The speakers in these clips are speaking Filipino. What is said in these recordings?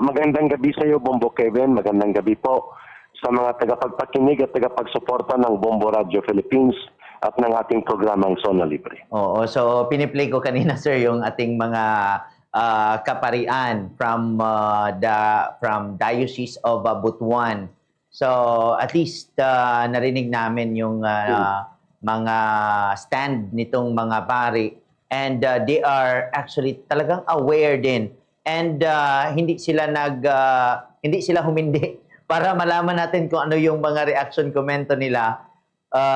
Magandang gabi sa iyo, Bombo Kevin. Magandang gabi po sa mga tagapagpakinig at tagapagsuporta ng Bombo Radio Philippines at ng ating programang Zona Libre. Oo, so piniplay ko kanina sir yung ating mga kaparian from Diocese of Butuan. So at least narinig namin yung mga stand nitong mga pari, and they are actually talagang aware din, and hindi sila humindi para malaman natin kung ano yung mga reaction komento nila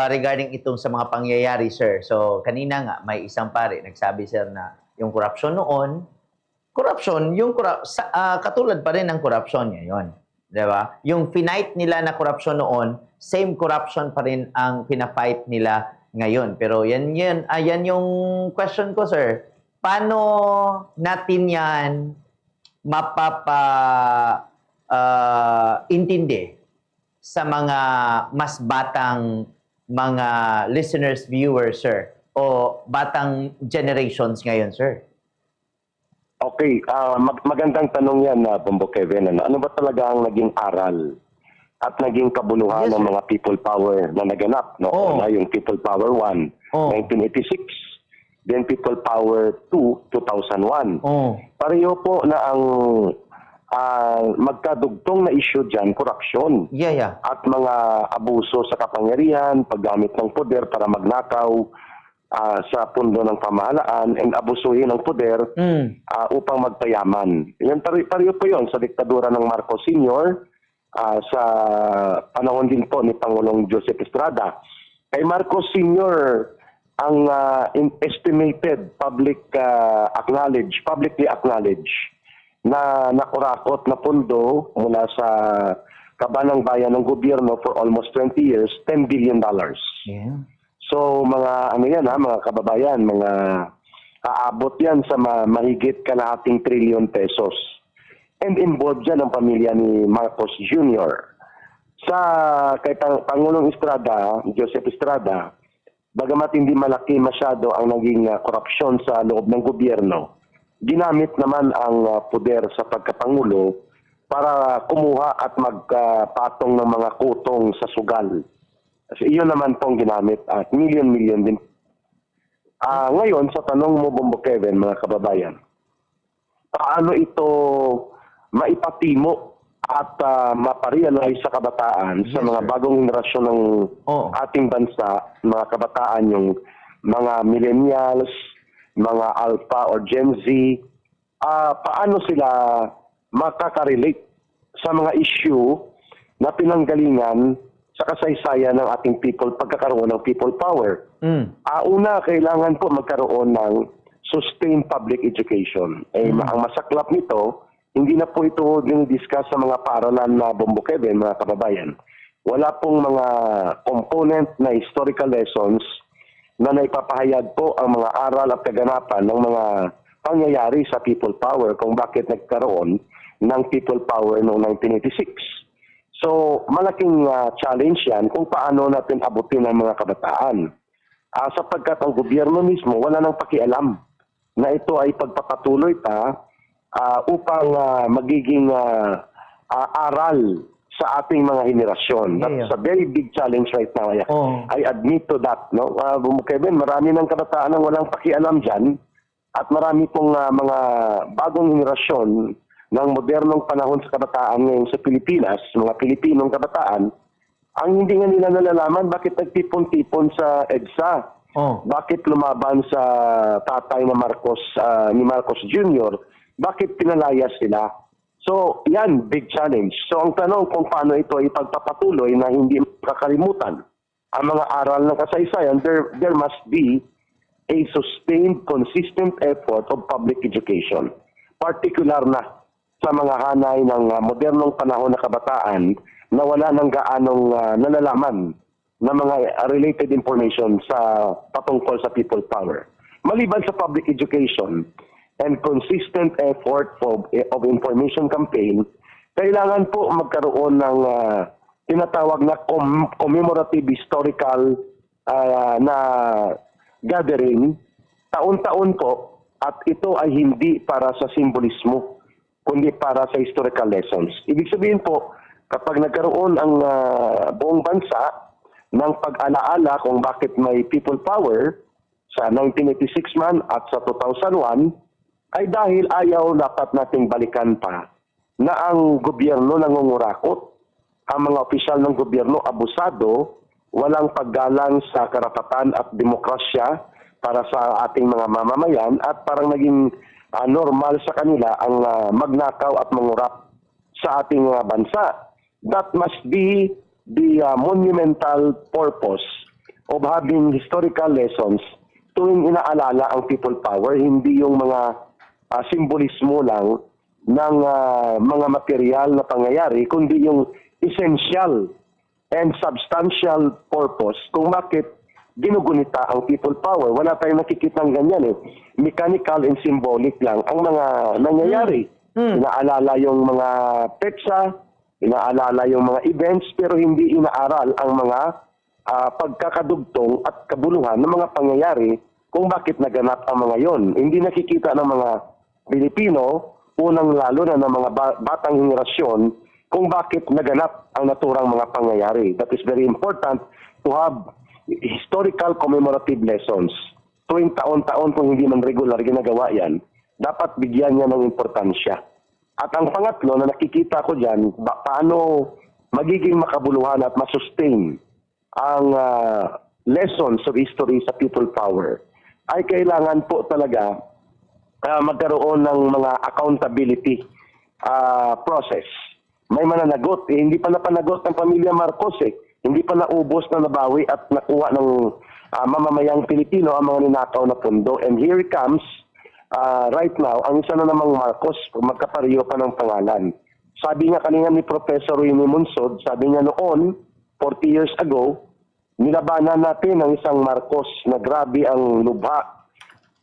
regarding itong sa mga pangyayari, sir. So, kanina nga, may isang pare, nagsabi, sir, na yung corruption noon, katulad pa rin ng corruption ngayon. Di ba? Yung finight nila na corruption noon, same corruption pa rin ang pinafight nila ngayon. Pero yan yung question ko, sir. Paano natin yan intindi sa mga mas batang mga listeners, viewers, sir, o batang generations ngayon, sir? Okay, magandang tanong yan, Bombo Kevin. Ano ba talaga ang naging aral at naging kabuluhan ng mga people power na naganap? No? Una, yung People Power 1, 1986. Then People Power 2, 2001. Pareho po na ang magkadugtong na issue dyan, korupsyon. At mga abuso sa kapangyarihan, paggamit ng poder para magnakaw sa pundo ng pamahalaan, and abusuhin ng poder upang magpayaman. Yan, pareho po yun sa diktadura ng Marcos Sr., sa panahon din po ni Pangulong Joseph Estrada. Kay Marcos Sr., ang estimated publicly acknowledged na nakurakot na pondo mula sa kabanang bayan ng gobyerno for almost 20 years, $10 billion. Yeah. So mga mga kababayan, mga aabot yan sa mahigit kalahating trilyon pesos. And involved dyan ang pamilya ni Marcos Jr. Kay Pangulong Estrada, Joseph Estrada, bagamat hindi malaki masyado ang naging korupsyon sa loob ng gobyerno, ginamit naman ang poder sa pagkapangulo para kumuha at magpatong ng mga kutong sa sugal. Kasi iyon naman pong ginamit at million din. Ngayon, sa tanong mo, Bombo Kevin, mga kababayan, paano ito maipatimo at maparealize sa kabataan, sa mga bagong henerasyon ng ating bansa, mga kabataan, yung mga millennials, mga Alpha or Gen Z, paano sila makakarelate sa mga issue na pinanggalingan sa kasaysayan ng ating people, pagkakaroon ng people power. Una, kailangan po magkaroon ng sustained public education. Ang masaklap nito, hindi na po ito dinidiscuss sa mga paaralan na Bombo Kevin, mga kababayan. Wala pong mga component na historical lessons na naipapahayag po ang mga aral at kaganapan ng mga pangyayari sa people power, kung bakit nagkaroon ng people power noong 1986. So, malaking challenge yan kung paano natin abutin ang mga kabataan. Sapagkat ang gobyerno mismo wala nang pakialam na ito ay pagpapatuloy pa upang magiging aral sa ating mga henerasyon. That's a very big challenge right now. I admit to that. No? Kevin, marami ng kabataan ang walang pakialam dyan, at marami pong mga bagong henerasyon ng modernong panahon sa kabataan ngayon sa Pilipinas, mga Pilipinong kabataan, ang hindi nga nila nalalaman bakit nagtipon-tipon sa EDSA. Bakit lumaban sa tatay na ni Marcos Jr., bakit pinalayas sila. So, yan, big challenge. So, ang tanong kung paano ito ipagpapatuloy na hindi kakalimutan ang mga aral ng kasaysayan, there must be a sustained, consistent effort of public education. Particular na sa mga hanay ng modernong panahon na kabataan na wala nang gaanong nalalaman na mga related information sa patungkol sa people power. Maliban sa public education and consistent effort of information campaign, kailangan po magkaroon ng tinatawag na commemorative historical na gathering taon-taon po, at ito ay hindi para sa simbolismo. kundi para sa historical lessons. Ibig sabihin po, kapag nagkaroon ang buong bansa ng pag-alaala kung bakit may people power sa 1986 man at sa 2001, ay dahil ayaw dapat nating balikan pa na ang gobyerno nangungurakot, ang mga opisyal ng gobyerno abusado, walang paggalang sa karapatan at demokrasya para sa ating mga mamamayan at parang naging normal sa kanila ang magnakaw at mangurap sa ating bansa. That must be the monumental purpose of having historical lessons tuwing inaalala ang people power, hindi yung mga simbolismo lang ng mga material na pangyayari, kundi yung essential and substantial purpose kung bakit ginugunita ang people power. Wala tayong nakikita ng ganyan eh. Mechanical and symbolic lang ang mga nangyayari. Inaalala yung mga petsa, inaalala yung mga events, pero hindi inaaral ang mga pagkakadugtong at kabuluhan ng mga pangyayari kung bakit naganap ang mga yon. Hindi nakikita ng mga Pilipino, unang lalo na ng mga batang henerasyon, kung bakit naganap ang naturang mga pangyayari. That is very important to have historical commemorative lessons. Tuwing taon-taon kung hindi man regular ginagawa yan, dapat bigyan niya ng importansya. At ang pangatlo na nakikita ko dyan, paano magiging makabuluhan at masustain ang lessons of history sa people power, ay kailangan po talaga magkaroon ng mga accountability process. May mananagot. Hindi pa napanagot ng pamilya Marcos eh. Hindi pa naubos na nabawi at nakuha ng mamamayang Pilipino ang mga ninakaw na pondo. And here it comes, right now, ang isa na namang Marcos, magkapariyo pa ng pangalan. Sabi nga kanina ni Professor Winnie Munsod, sabi niya noon, 40 years ago, nilabanan natin ang isang Marcos na grabe ang lubha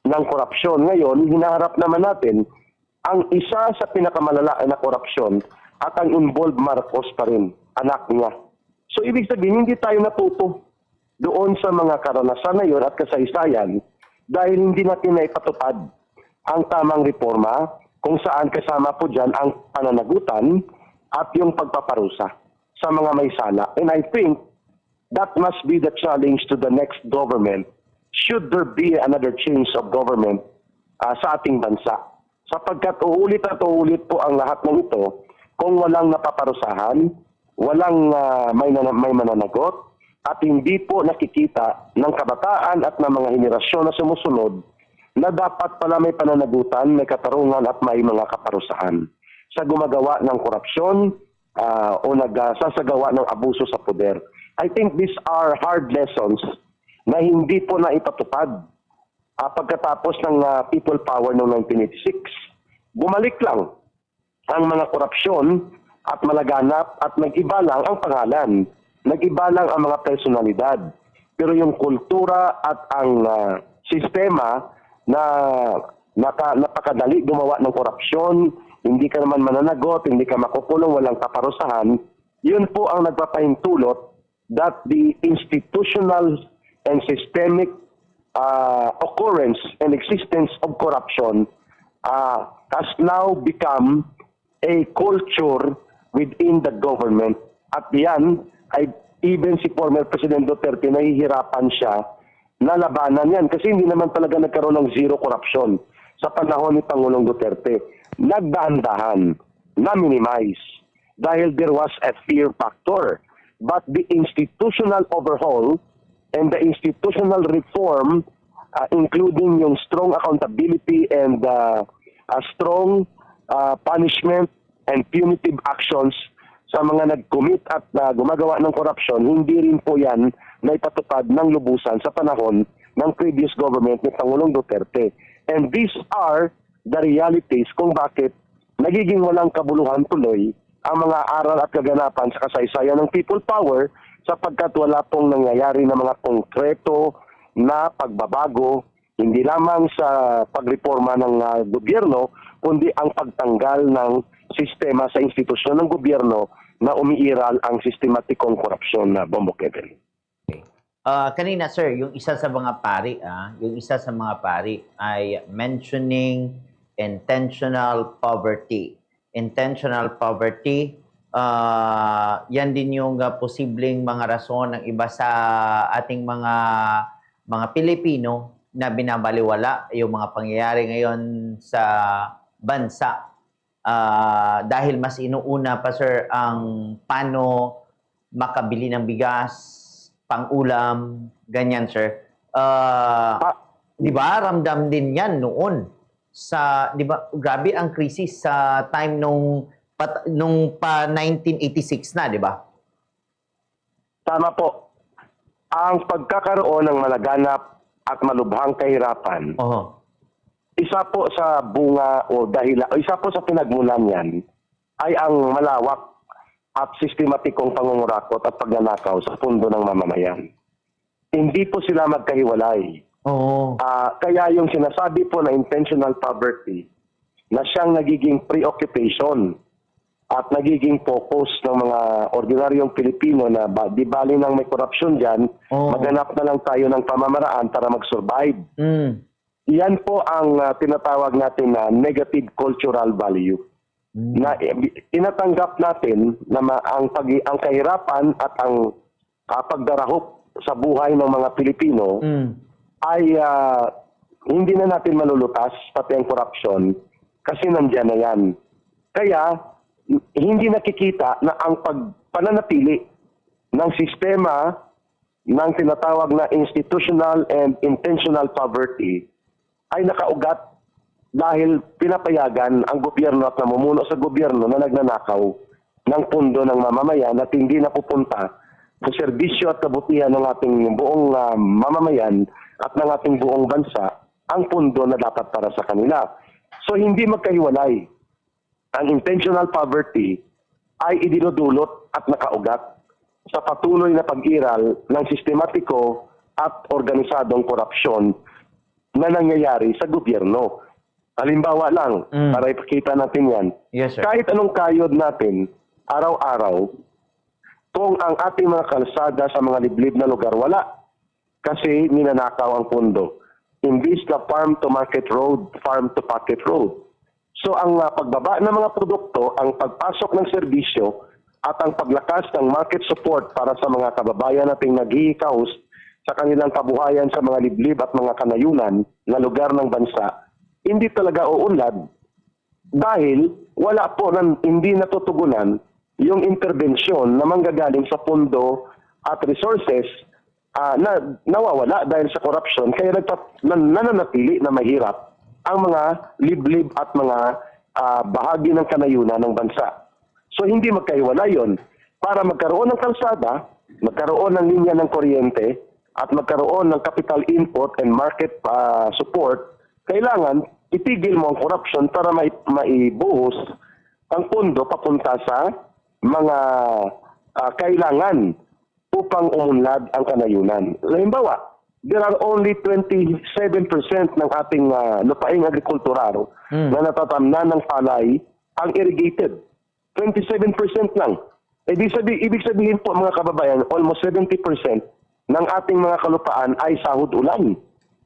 ng korupsyon. Ngayon, hinaharap naman natin ang isa sa pinakamalala na korupsyon at ang involved Marcos pa rin, anak niya. So, ibig sabihin, hindi tayo natuto doon sa mga karanasan na yun at kasaysayan dahil hindi natin naipatupad ang tamang reforma kung saan kasama po dyan ang pananagutan at yung pagpaparusa sa mga may sala. And I think that must be the challenge to the next government should there be another change of government sa ating bansa. Sapagkat uulit at uulit po ang lahat ng ito kung walang napaparusahan, walang may mananagot, at hindi po nakikita ng kabataan at ng mga henerasyon na sumusunod na dapat pala may pananagutan, may katarungan at may mga kaparusahan sa gumagawa ng korupsyon o nagsasagawa ng abuso sa poder. I think these are hard lessons na hindi po naipatupad pagkatapos ng people power noong 1986. Bumalik lang ang mga korupsyon at malaganap at nag-iba lang ang pangalan. Nag-iba lang ang mga personalidad. Pero yung kultura at ang sistema na napakadali gumawa ng korupsyon, hindi ka naman mananagot, hindi ka makukulong, walang kaparusahan, yun po ang nagpapahintulot that the institutional and systemic occurrence and existence of corruption has now become a culture within the government. At yan, ay even si former President Duterte nahihirapan siya na labanan yan kasi hindi naman talaga nagkaroon ng zero corruption sa panahon ni Pangulong Duterte. Nagdahan-dahan, na-minimize dahil there was a fear factor. But the institutional overhaul and the institutional reform, including yung strong accountability and a strong punishment and punitive actions sa mga nag-commit at gumagawa ng korupsyon, hindi rin po yan na ipatupad ng lubusan sa panahon ng previous government ni Pangulong Duterte. And these are the realities kung bakit nagiging walang kabuluhan tuloy ang mga aral at kaganapan sa kasaysayan ng people power sapagkat wala pong nangyayari na mga konkreto na pagbabago, hindi lamang sa pagreforma ng gobyerno, kundi ang pagtanggal ng sistema sa institusyon ng gobyerno na umiiral ang sistematikong korupsyon na Bombo Kevin. Kanina sir, yung isa sa mga pari ay mentioning intentional poverty. intentional poverty. Yan din yung posibleng mga rason ng iba sa ating mga Pilipino na binabaliwala yung mga pangyayari ngayon sa bansa. Dahil mas inuuna pa, sir, ang paano makabili ng bigas, pang-ulam, ganyan, sir. Di ba, ramdam din yan noon. Di ba, grabe ang krisis sa time nung pa 1986 na, di ba? Tama po. Ang pagkakaroon ng malaganap at malubhang kahirapan, isa po sa bunga o isa po sa pinagmulan yan ay ang malawak at sistematikong pangungurakot at pagnanakaw sa pundo ng mamamayan. Hindi po sila magkahiwalay. Kaya yung sinasabi po na intentional poverty na siyang nagiging preoccupation at nagiging focus ng mga ordinaryong Pilipino na di bali nang may korupsyon dyan, maghanap na lang tayo ng pamamaraan para mag-survive. Yan po ang tinatawag natin na negative cultural value. Na tinatanggap natin na ang kahirapan at ang pagdarahop sa buhay ng mga Pilipino ay hindi na natin malulutas, pati ang korupsyon, kasi nandiyan na yan. Kaya, hindi nakikita na ang pananatili ng sistema ng tinatawag na institutional and intentional poverty ay nakaugat dahil pinapayagan ang gobyerno at namumuno sa gobyerno na nagnanakaw ng pundo ng mamamayan at hindi napupunta sa serbisyo at kabutihan ng ating buong mamamayan at ng ating buong bansa ang pundo na dapat para sa kanila. So hindi magkahiwalay. Ang intentional poverty ay idinudulot at nakaugat sa patuloy na pag-iral ng sistematiko at organisadong korupsyon na nangyayari sa gobyerno. Halimbawa lang, para ipakita natin yan. Yes, sir. Kahit anong kayod natin, araw-araw, kung ang ating mga kalsada sa mga liblib na lugar, wala. Kasi ninanakaw ang pundo. Imbis na farm-to-market road, farm-to-pocket road. So ang pagbaba ng mga produkto, ang pagpasok ng serbisyo, at ang paglakas ng market support para sa mga kababayan nating naghihikaos sa kanilang kabuhayan sa mga liblib at mga kanayunan na lugar ng bansa, hindi talaga uunlad dahil wala po hindi natutugunan yung interbensyon na manggagaling sa pundo at resources na nawawala dahil sa corruption, kaya nananatili na mahirap ang mga liblib at mga bahagi ng kanayunan ng bansa. So hindi magkahiwalay yun. Para magkaroon ng kalsada, magkaroon ng linya ng kuryente, at magkaroon ng capital input and market support, kailangan itigil mo ang corruption para maibuhos ang pundo papunta sa mga kailangan upang umunlad ang kanayunan. Halimbawa, there are only 27% ng ating lupaing agrikultural na natatamnan ng palay ang irrigated. 27% lang. Ibig sabihin po mga kababayan, almost 70% ng ating mga kalupaan ay sahod ulan.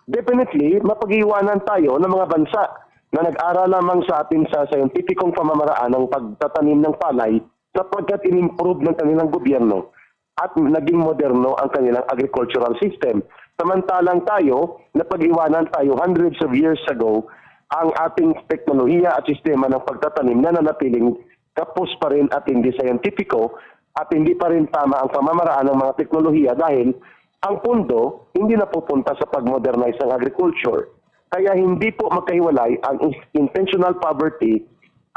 Definitely, mapag-iwanan tayo ng mga bansa na nag-aral lamang sa atin sa scientificong pamamaraan ng pagtatanim ng palay sapagkat in-improve ng kanilang gobyerno at naging moderno ang kanilang agricultural system. Samantalang tayo, napag-iwanan tayo hundreds of years ago ang ating teknolohiya at sistema ng pagtatanim na nanatiling kapos pa rin at hindi scientifico at hindi pa rin tama ang pamamaraan ng mga teknolohiya dahil ang pundo hindi napupunta sa pag-modernize ng agriculture. Kaya hindi po magkahiwalay ang intentional poverty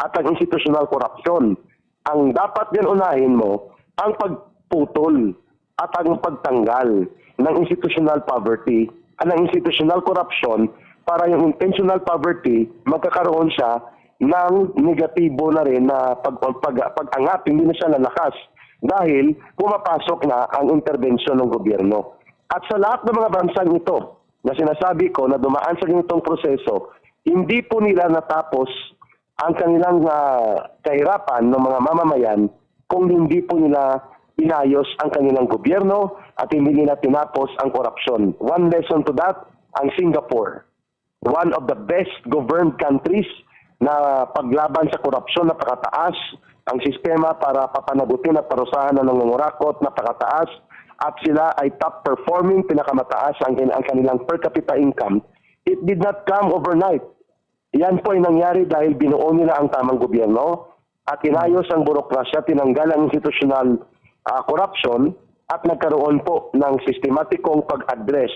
at ang institutional corruption. Ang dapat din unahin mo, ang pagputol at ang pagtanggal ng institutional poverty at ng institutional corruption para yung intentional poverty magkakaroon siya ng negatibo na rin na pag-angat, hindi na siya lalakas dahil pumapasok na ang interbensyon ng gobyerno. At sa lahat ng mga bansang ito na sinasabi ko na dumaan sa ganitong proseso, hindi po nila natapos ang kanilang kahirapan ng mga mamamayan kung hindi po nila inayos ang kanilang gobyerno at hindi nila tinapos ang korupsyon. One lesson to that, ang Singapore, one of the best governed countries na paglaban sa korupsyon napakataas, ang sistema para papanagutin at parusahan ng nangungurakot napakataas, at sila ay top performing, pinakamataas ang kanilang per capita income. It did not come overnight. Yan po ay nangyari dahil binuo nila ang tamang gobyerno at inayos ang burokrasya, tinanggal ang institutional corruption at nagkaroon po ng sistematikong pag-address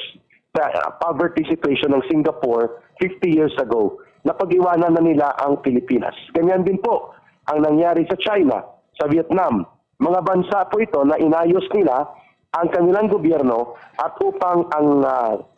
sa poverty situation ng Singapore 50 years ago. Napag-iwanan na nila ang Pilipinas. Ganyan din po ang nangyari sa China, sa Vietnam. Mga bansa po ito na inayos nila ang kanilang gobyerno at upang ang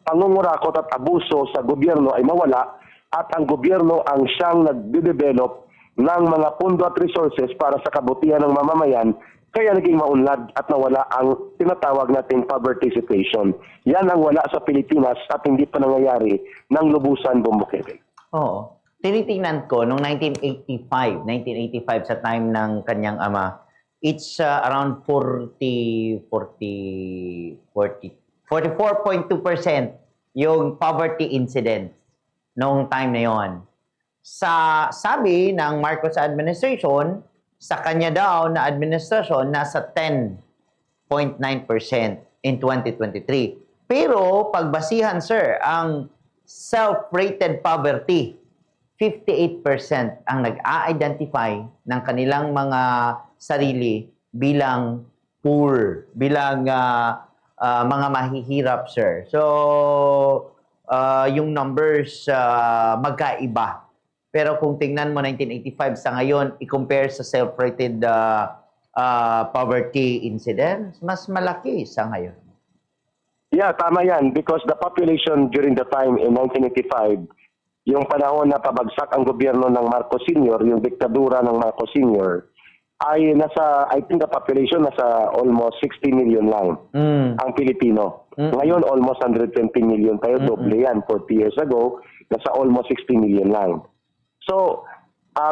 pangungurakot at abuso sa gobyerno ay mawala at ang gobyerno ang siyang nagde-develop ng mga pundo at resources para sa kabutihan ng mamamayan, kaya naging maunlad at nawala ang tinatawag nating poverty situation. Yan ang wala sa Pilipinas at hindi pa nangyayari ng lubusan Bumukere. Oo. Tinitingnan ko, noong 1985 sa time ng kanyang ama, it's around 44.2% yung poverty incidence noong time na yon. Sa sabi ng Marcos administration, sa kanya daw na administrasyon, nasa 10.9% in 2023. Pero pagbasihan, sir, ang self-rated poverty, 58% ang nag-a-identify ng kanilang mga sarili bilang poor, bilang mga mahihirap, sir. So, yung numbers magkaiba. Pero kung tingnan mo 1985 sa ngayon, i-compare sa self-rated poverty incidence, mas malaki sa ngayon. Yeah, tama yan. Because the population during the time in 1985, yung panahon na pabagsak ang gobyerno ng Marcos Sr., yung diktadura ng Marcos Sr., ay nasa, I think the population nasa almost 60 million lang ang Pilipino. Ngayon, almost 120 million tayo, doble yan. 40 years ago, nasa almost 60 million lang. So,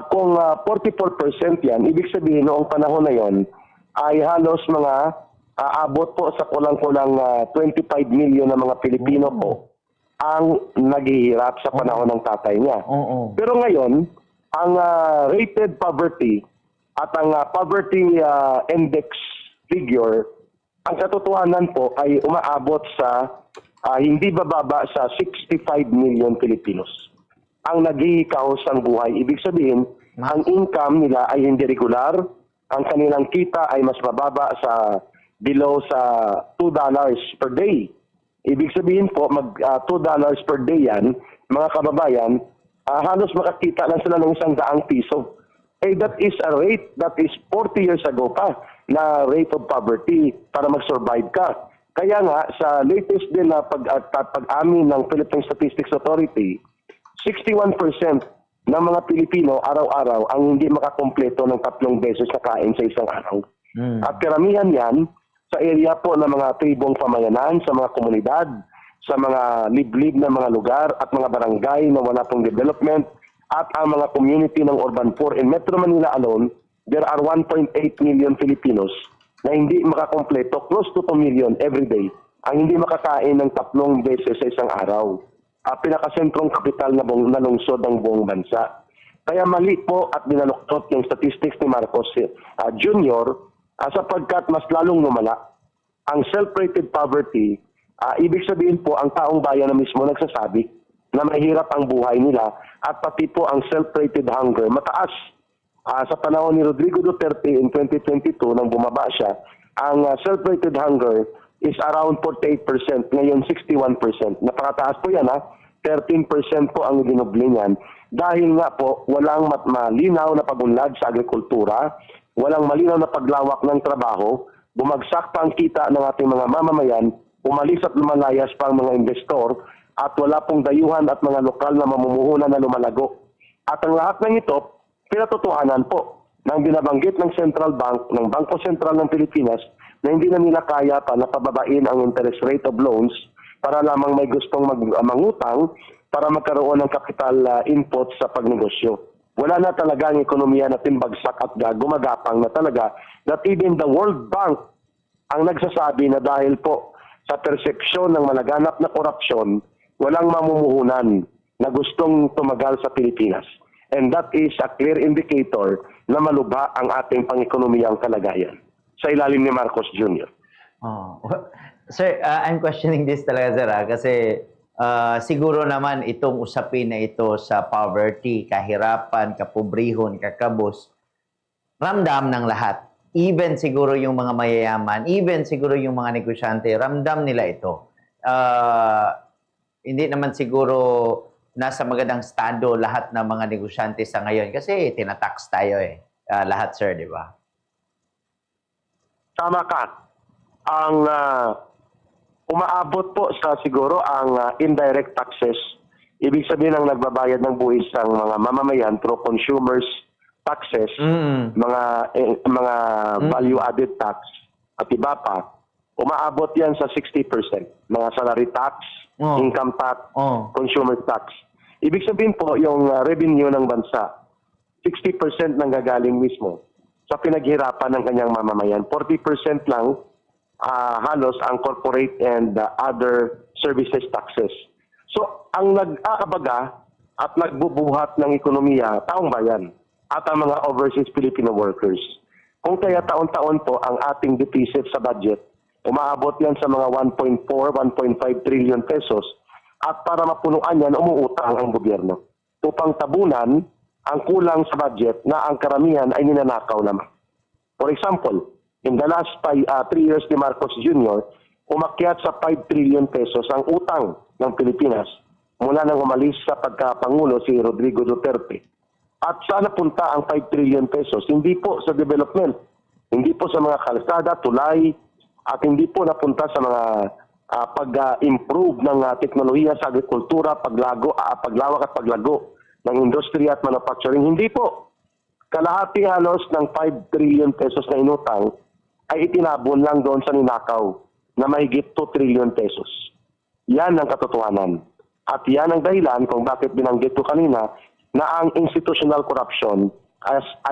kung 44% yan, ibig sabihin noong panahon na yon ay halos mga aabot po sa kulang-kulang 25 million na mga Pilipino po ang naghihirap sa panahon ng tatay niya. Pero ngayon, ang rated poverty at ang poverty index figure, ang katotohanan po ay umaabot sa hindi bababa sa 65 million Filipinos ang naghihikaos ang buhay. Ibig sabihin, ang income nila ay hindi regular, ang kanilang kita ay mas mababa sa below sa $2 per day. Ibig sabihin po, mag $2 per day yan, mga kababayan, halos makakita lang sila ng ₱100. That is a rate that is 40 years ago pa na rate of poverty para mag-survive ka. Kaya nga, sa latest din na pag-amin ng Philippine Statistics Authority, 61% ng mga Pilipino araw-araw ang hindi makakompleto ng 3 beses na kain sa isang araw. At karamihan yan sa area po ng mga tribong pamayanan, sa mga komunidad, sa mga liblib na mga lugar at mga barangay na wala pong development, at ang mga community ng urban poor. In Metro Manila alone, there are 1.8 million Filipinos na hindi makakompleto, close to 2 million every day, ang hindi makakain ng 3 beses sa isang araw. Pinakasentrong kapital na lungsod ng buong bansa. Kaya mali po at binaluktot yung statistics ni Marcos Jr. Sapagkat mas lalong lumala ang self-rated poverty. Ibig sabihin po ang taong bayan na mismo nagsasabi na mahirap ang buhay nila at pati po ang self-rated hunger mataas. Sa panahon ni Rodrigo Duterte in 2022 nang bumaba siya, ang self-rated hunger is around 48%, ngayon 61%. Napakataas po yan 13% po ang ginubli niyan. Dahil nga po walang malinaw na pagunlad sa agrikultura, walang malinaw na paglawak ng trabaho, bumagsak pa ang kita ng ating mga mamamayan, umalis at lumalayas pa ang mga investor, at wala pong dayuhan at mga lokal na mamumuhunan na lumalago. At ang lahat ng ito, pinatotohanan po ng binabanggit ng Central Bank, ng Bangko Sentral ng Pilipinas, na hindi na nila kaya pa na pababain ang interest rate of loans para lamang may gustong mangutang para magkaroon ng capital input sa pagnegosyo. Wala na talaga ang ekonomiya na timbagsak at gumagapang na talaga that even the World Bank ang nagsasabi na dahil po sa persepsyon ng malaganap na korupsyon, walang mamumuhunan na gustong tumagal sa Pilipinas. And that is a clear indicator na malubha ang ating pang-ekonomiyang kalagayan sa ilalim ni Marcos Jr. Oh. Sir, I'm questioning this talaga, sir, kasi siguro naman itong usapin na ito sa poverty, kahirapan, kapobrehon, kakabos, ramdam ng lahat. Even siguro yung mga mayayaman, even siguro yung mga negosyante, ramdam nila ito. Hindi naman siguro nasa magandang estado lahat ng mga negosyante sa ngayon kasi tinatax tayo lahat, sir, di ba? Tama ka. Ang umaabot po sa siguro ang indirect taxes. Ibig sabihin ang nagbabayad ng buwis ang mga mamamayan through consumers taxes, mga value added tax at iba pa. Umaabot yan sa 60%. Mga salary tax, income tax, consumer tax. Ibig sabihin po yung revenue ng bansa, 60% nang gagaling mismo sa pinaghirapan ng kanyang mamamayan. 40% lang halos ang corporate and other services taxes. So, ang nag-aabaga at nagbubuhat ng ekonomiya, taong bayan at ang mga overseas Filipino workers. Kung kaya taon-taon po ang ating deficit sa budget, umaabot yan sa mga 1.4, 1.5 trillion pesos at para mapunuan yan, umuutang ang gobyerno upang tabunan ang kulang sa budget na ang karamihan ay ninanakaw naman. For example, in the last 3 years ni Marcos Jr., umakyat sa 5 trillion pesos ang utang ng Pilipinas mula nang umalis sa pagkapangulo si Rodrigo Duterte. At saan napunta ang 5 trillion pesos? Hindi po sa development, hindi po sa mga kalsada, tulay, at hindi po napunta sa mga pag-improve ng teknolohiya sa agrikultura, paglawak at paglago ng industriya at manufacturing. Hindi po. Kalahati halos ng 5 trillion pesos na inutang ay itinabon lang doon sa ninakaw na mahigit 2 trillion pesos. Yan ang katotohanan. At yan ang dahilan kung bakit binanggit ko kanina na ang institutional corruption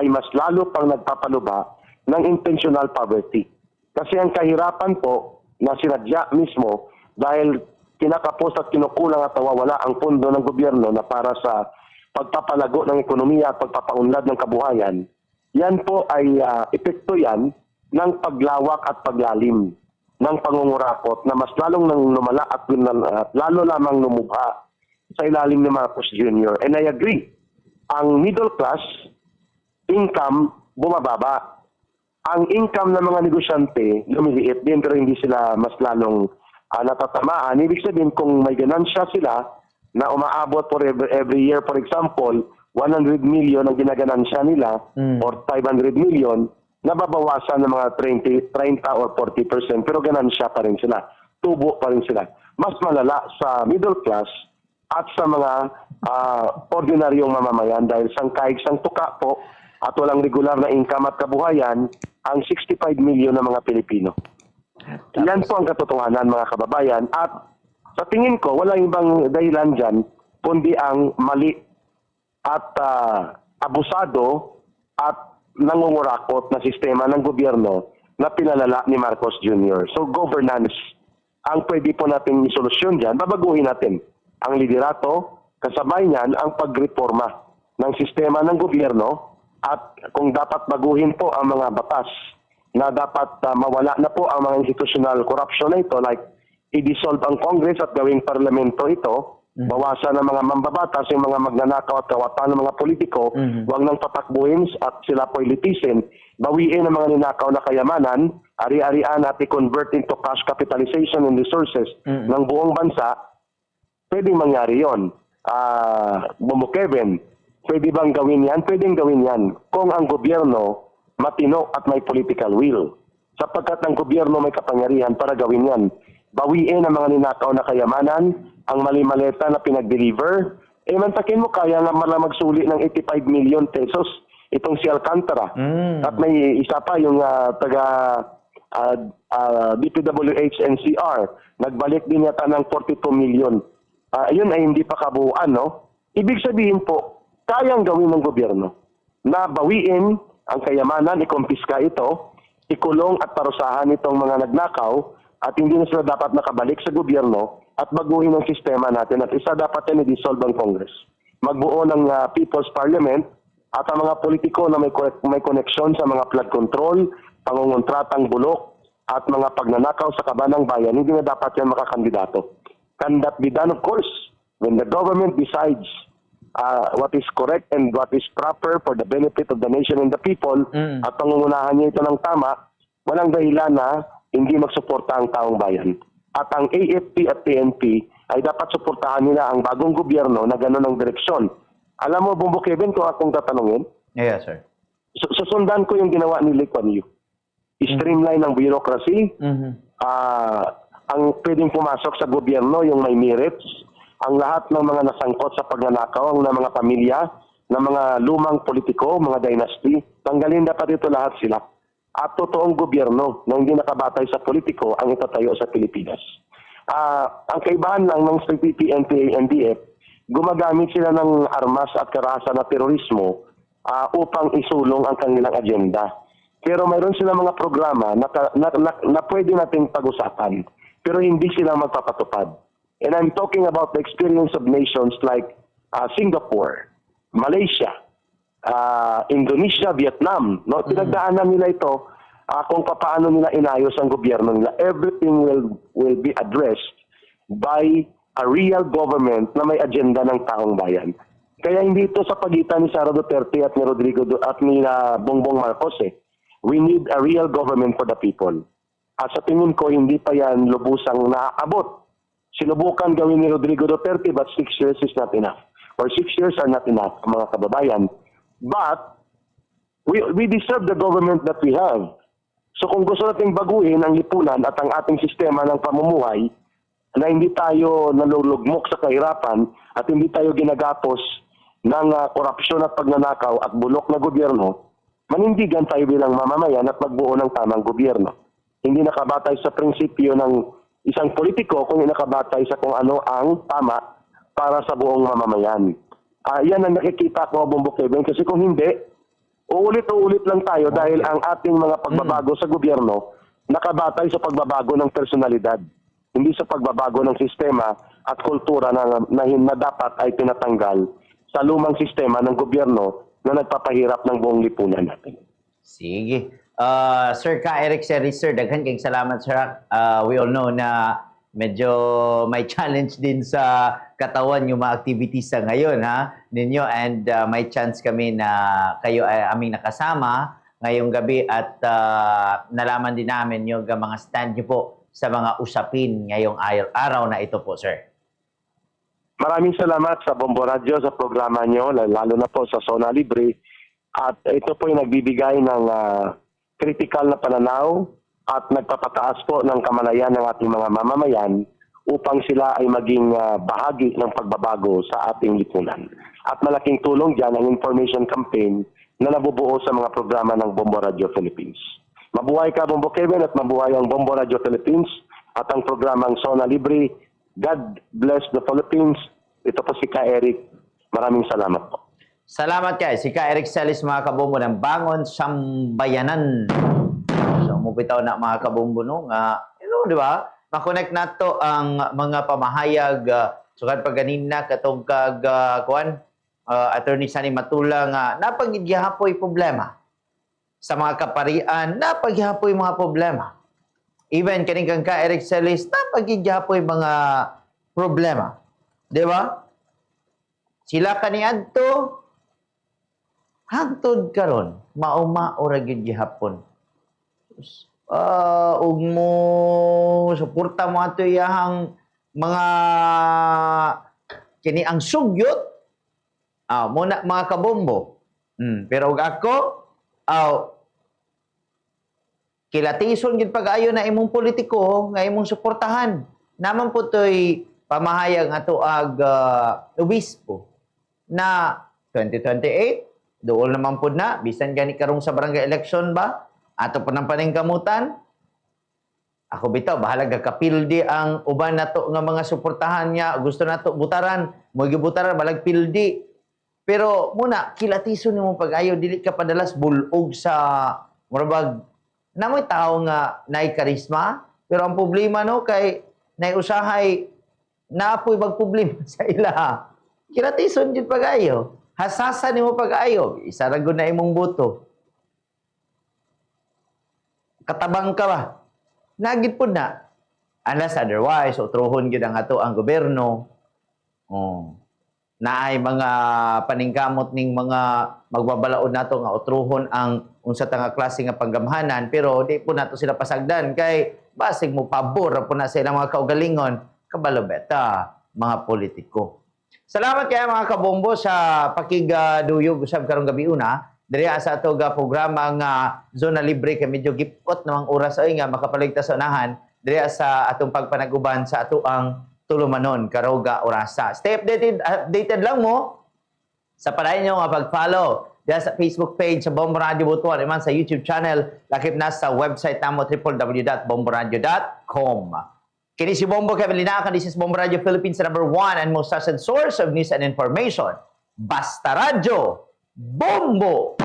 ay mas lalo pang nagpapaluba ng intentional poverty. Kasi ang kahirapan po na sinadya mismo dahil kinakapos at kinukulang at nawawala ang pondo ng gobyerno na para sa pagpapalago ng ekonomiya at pagpapaunlad ng kabuhayan, yan po ay epekto yan ng paglawak at paglalim ng pangungurakot na mas lalong nang lumala at lalo lamang lumubha sa ilalim ni Marcos Jr. And I agree, ang middle class income bumababa. Ang income ng mga negosyante lumiliit din pero hindi sila mas lalong natatamaan. Ibig sabihin kung may ganansya sila na umaabot for every year, for example, 100 million ang ginaganansya nila or 500 million, nababawasan ng mga 30 or 40%, pero ganansya pa rin sila. Tubo pa rin sila. Mas malala sa middle class at sa mga ordinaryong mamamayan dahil sangkaig sang tuka po at walang regular na income at kabuhayan ang 65 million na mga Pilipino. Yan po ang katotohanan mga kababayan at sa tingin ko wala ibang dahilan dyan kundi ang mali at abusado at nangungurakot na sistema ng gobyerno na pinalala ni Marcos Jr. So governance ang pwede po natin isolusyon dyan. Babaguhin natin ang liderato, kasabay niyan ang pagreforma ng sistema ng gobyerno at kung dapat baguhin po ang mga batas na dapat mawala na po ang mga institutional corruption na ito like i-dissolve ang Congress at gawing parlamento ito, bawasan ng mga mambabatas, yung mga magnanakaw at kawatan ng mga politiko, huwag nang tatakbuhin at sila po ilitisin, bawiin ang mga ninakaw na kayamanan, ari-arian at i-convert into cash capitalization and resources ng buong bansa, pwedeng mangyari yon. Bumukeben, pwede bang gawin yan? Pwedeng gawin yan kung ang gobyerno matino at may political will. Sapagkat ang gobyerno may kapangyarihan para gawin yan. Bawiin ang mga ninakaw na kayamanan, ang mali-maleta na pinag-deliver. Mantakin mo, kaya nga malang magsuli ng 85 million pesos itong si Alcantara. At may isa pa yung DPWH NCR. Nagbalik din yata ng 42 million. Ayun ay hindi pa kabuuan, no? Ibig sabihin po, kayang gawin ng gobyerno na bawiin ang kayamanan, ikompiska ito, ikulong at parusahan itong mga nagnakaw at hindi na sila dapat nakabalik sa gobyerno at baguhin ang sistema natin at isa dapat yan i-dissolve ang Congress. magbuo ng People's Parliament at ang mga politiko na may koneksyon sa mga flood control, pangungontratang bulok, at mga pagnanakaw sa kabanang bayan, hindi na dapat yan makakandidato. Can that be done? Of course. When the government decides what is correct and what is proper for the benefit of the nation and the people, at pangungunahan niya ito ng tama, walang dahilan na hindi magsuporta ang taong bayan. At ang AFP at PNP ay dapat suportahan nila ang bagong gobyerno na gano'n ang direksyon. Alam mo, Bongbong Kevin, kung akong tatanungin, Yes, sir. susundan ko yung ginawa ni Lee Kuan Yew. I-streamline ng bureaucracy, ang pwedeng pumasok sa gobyerno, yung may merits, ang lahat ng mga nasangkot sa pagnanakaw, ang mga pamilya, ng mga lumang politiko, mga dynasty, tanggalin dapat ito lahat sila. At totoong gobyerno na hindi nakabatay sa politiko ang itatayo sa Pilipinas. Ang kaibahan lang ng CPP, NPA, NDF, gumagamit sila ng armas at karahasan na terorismo upang isulong ang kanilang agenda. Pero mayroon sila mga programa na pwede nating pag-usapan, pero hindi sila magpapatupad. And I'm talking about the experience of nations like Singapore, Malaysia, Indonesia, Vietnam. No? Pinagdaanan nila ito kung paano nila inayos ang gobyerno nila. Everything will be addressed by a real government na may agenda ng taong bayan. Kaya hindi ito sa pagitan ni Sara Duterte at ni Rodrigo at ni Bongbong Marcos eh. We need a real government for the people. At sa tingin ko, hindi pa yan lubusang naaabot. Sinubukan gawin ni Rodrigo Duterte, but 6 years is not enough. Or 6 years are not enough, mga kababayan. But, we deserve the government that we have. So kung gusto nating baguhin ang lipunan at ang ating sistema ng pamumuhay, na hindi tayo nalulugmok sa kahirapan at hindi tayo ginagapos ng korupsyon at pagnanakaw at bulok na gobyerno, manindigan tayo bilang mamamayan at magbuo ng tamang gobyerno. Hindi nakabatay sa prinsipyo ng isang politiko, kung nakabatay sa kung ano ang tama para sa buong mamamayan. Yan ang nakikita ko, Bongbong Kevin, kasi kung hindi, uulit-uulit lang tayo dahil ang ating mga pagbabago sa gobyerno nakabatay sa pagbabago ng personalidad, hindi sa pagbabago ng sistema at kultura na dapat ay tinatanggal sa lumang sistema ng gobyerno na nagpapahirap ng buong lipunan natin. Sige. Sir Eric Celis, sir, daghan kayong salamat, sir. We all know na medyo may challenge din sa katawan yung mga activities sa ngayon ninyo, and may chance kami na kayo ay aming nakasama ngayong gabi at nalaman din namin yung mga stand nyo po sa mga usapin ngayong araw na ito po, sir. Maraming salamat sa Bombo Radio, sa programa nyo, lalo na po sa Zona Libre. At ito po yung nagbibigay ng critical na pananaw at nagpapataas po ng kamalayan ng ating mga mamamayan upang sila ay maging bahagi ng pagbabago sa ating lipunan. At malaking tulong dyan ang information campaign na nabubuo sa mga programa ng Bombo Radio Philippines. Mabuhay ka, Bombo Kevin, at mabuhay ang Bombo Radio Philippines at ang programang Zona Libre. God bless the Philippines. Ito po si Eric. Maraming salamat po. Salamat kayo. Si Eric Celis, mga kabombo ng Bangon Sambayanan. So, mupitaw na mga kabombo no nga, di ba? Makonect na to ang mga pamahayag sugad pa ganina katong Attorney Sani Matula nga napagigyapoy problema sa mga kaparian, napagigyapoy mga problema. Even kaning kang Eric Celis, napagigyapoy mga problema. Di ba? Sila kaniadto hangtod karon mauma ora gyud gihapon. Ug mo suporta mo ato iyang mga kini ang sugyot. Muna mga kabombo. Pero ug ako kilatison gid pag-ayo na imong politiko nga imong suportahan. Naman po to'y pamahayag ato obispo na 2028 dool naman po na bisan gani karong sa barangay election ba ato po ng paningkamutan. Ako bitaw bahala gakapildi ang uban nato nga mga suportahan niya, gusto nato butaran, mo gibutaran balag pildi. Pero muna kilatison nimo pag-ayo dili ka padalas bulog sa murabag namoy tao nga naay karisma, pero ang problema no kay naay usahay naapoy bag problema sa ila. Kiratison jud pag-ayo. Hasasan nimo pag-ayo. Isa ra gud na imong boto. Katabang ka ba? Nagit po na. Unless otherwise, utrohon gyud ang ato ang gobyerno. Oh. Naay mga paningkamot ning mga magbabalaod nato nga utruhon ang unsa ta nga klase nga panggamhanan, pero di po nato sila pasagdan kay basig mo pabor po na sila mga kaugalingon, kabalo beta mga politiko. Salamat kay mga kabombo sa pakigduyog usab karong gabi una. Diri sa ato ga programa nga Zona Libre kay medyo gipot namang oras ay nga makapaligtas sa unahan diri sa atong pagpanaguban sa ato ang tulumanon karoga orasa. Stay updated lang mo sa padayon nyo nga pag-follow diyan sa Facebook page sa Bombo Radio Butuan, iman sa YouTube channel, lakip na sa website namo www.bomboradio.com. Kini si Bombo Kevin Linacan, this is Bombo Radio Philippines, number 1 and most trusted source of news and information. Basta Radio, Bombo!